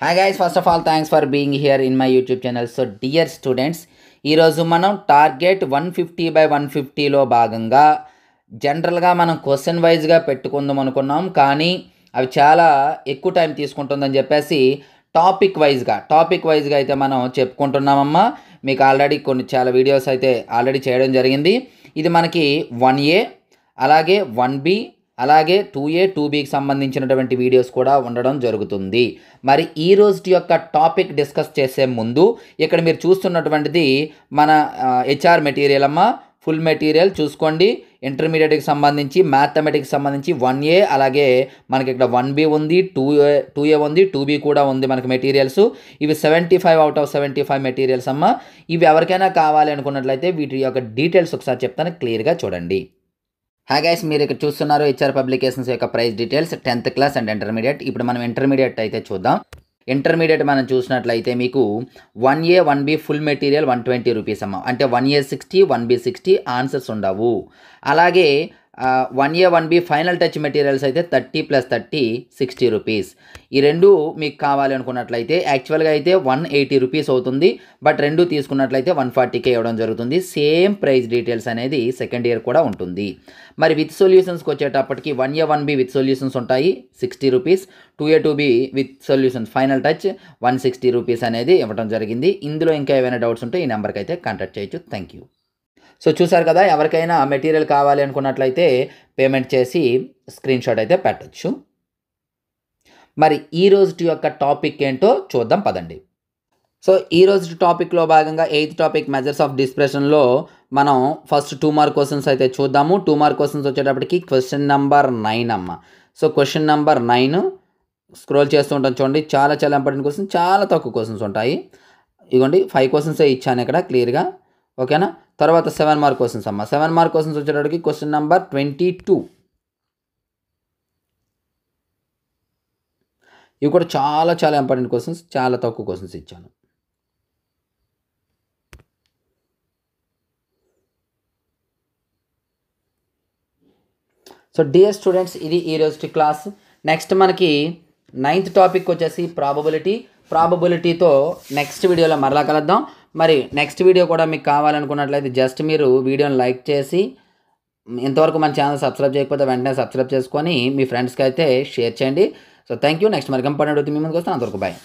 Hi guys, first of all thanks for being here in my YouTube channel. So dear students, ఈరోజు మనం target 150/150లో భాగంగా జనరల్గా మనం question వైజ్గా పెట్టుకుందాం అనుకున్నాం, కానీ అవి చాలా ఎక్కువ టైం తీసుకుంటుందని చెప్పేసి టాపిక్ వైజ్గా అయితే మనం చెప్పుకుంటున్నామమ్మా. మీకు ఆల్రెడీ చాలా వీడియోస్ అయితే ఆల్రెడీ చేయడం జరిగింది. ఇది మనకి 1A అలాగే 1B అలాగే 2A 2Bకి సంబంధించినటువంటి వీడియోస్ కూడా ఉండడం జరుగుతుంది. మరి ఈ రోజు యొక్క టాపిక్ డిస్కస్ చేసే ముందు ఇక్కడ మీరు చూస్తున్నటువంటిది మన హెచ్ఆర్ మెటీరియల్ అమ్మ. ఫుల్ మెటీరియల్ చూసుకోండి. ఇంటర్మీడియట్కి సంబంధించి మ్యాథమెటిక్స్ సంబంధించి 1A అలాగే మనకి ఇక్కడ 1B ఉంది, 2A ఉంది, 2B కూడా ఉంది మనకి మెటీరియల్స్. ఇవి 75 out of 75 మెటీరియల్స్ అమ్మ. ఇవి ఎవరికైనా కావాలి అనుకున్నట్లయితే వీటి యొక్క డీటెయిల్స్ ఒకసారి చెప్తాను, క్లియర్గా చూడండి. హాయ్ గైస్, మీరు ఇక్కడ చూస్తున్నారు హెచ్ఆర్ పబ్లికేషన్స్ యొక్క price details 10th class and intermediate. ఇప్పుడు మనం ఇంటర్మీడియట్ అయితే చూద్దాం. ఇంటర్మీడియట్ మనం చూసినట్లయితే మీకు 1A 1B full material 120 rupees అమ్మ. అంటే 1A 60 1B 60 ఆన్సర్స్ ఉండవు. అలాగే 1A 1B final touch materials అయితే 30 + 30 60 రూపీస్. ఈ రెండు మీకు కావాలి అనుకున్నట్లయితే యాక్చువల్గా అయితే 180 రూపీస్ అవుతుంది, బట్ రెండు తీసుకున్నట్లయితే 140K ఇవ్వడం జరుగుతుంది. సేమ్ ప్రైస్ డీటెయిల్స్ అనేది సెకండ్ ఇయర్ కూడా ఉంటుంది. మరి విత్ సొల్యూషన్స్కి వచ్చేటప్పటికి 1A 1B విత్ సొల్యూషన్స్ ఉంటాయి 60 rupees, 2A 2B with solutions final touch 160 rupees అనేది ఇవ్వడం జరిగింది. ఇందులో ఇంకా ఏమైనా డౌట్స్ ఉంటే ఈ నెంబర్కి అయితే కాంటాక్ట్ చేయొచ్చు. Thank you. సో చూసారు కదా, ఎవరికైనా మెటీరియల్ కావాలి అనుకున్నట్లయితే పేమెంట్ చేసి స్క్రీన్ షాట్ అయితే పెట్టచ్చు. మరి ఈ రోజు యొక్క టాపిక్ ఏంటో చూద్దాం పదండి. సో ఈ రోజు టాపిక్లో భాగంగా 8th టాపిక్ మెజర్స్ ఆఫ్ డిస్ప్రెషన్లో మనం ఫస్ట్ 2 మార్క్ క్వశ్చన్స్ అయితే చూద్దాము. 2 మార్క్ క్వశ్చన్స్ వచ్చేటప్పటికి క్వశ్చన్ నెంబర్ 9 అమ్మ. సో క్వశ్చన్ నెంబర్ 9 స్క్రోల్ చేస్తూ ఉంటాం చూడండి. చాలా ఇంపార్టెంట్ క్వశ్చన్, చాలా తక్కువ క్వశ్చన్స్ ఉంటాయి. ఇదిగోండి 5 క్వశ్చన్సే ఇచ్చాను ఇక్కడ క్లియర్గా, ఓకేనా. తర్వాత 7 మార్క్ క్వశ్చన్స్ అమ్మ. 7 మార్క్ క్వశ్చన్స్ వచ్చేటప్పటికి క్వశ్చన్ నెంబర్ 22. ఇవి కూడా చాలా ఇంపార్టెంట్ క్వశ్చన్స్, చాలా తక్కువ క్వశ్చన్స్ ఇచ్చాను. సో డియర్ స్టూడెంట్స్, ఇది ఈరోజు క్లాస్. నెక్స్ట్ మనకి 9th టాపిక్ వచ్చేసి ప్రాబబిలిటీతో నెక్స్ట్ వీడియోలో మరలా కలుద్దాం. మరి నెక్స్ట్ వీడియో కూడా మీకు కావాలనుకున్నట్లయితే జస్ట్ మీరు వీడియోని లైక్ చేసి, ఇంతవరకు మన ఛానల్ సబ్స్క్రైబ్ చేయకపోతే వెంటనే సబ్స్క్రైబ్ చేసుకొని మీ ఫ్రెండ్స్కి అయితే షేర్ చేయండి. So thank you. నెక్స్ట్ మరి ఇంపార్టెంట్ అవుతుంది మీ ముందుకు వస్తాను. అంతవరకు బాయ్.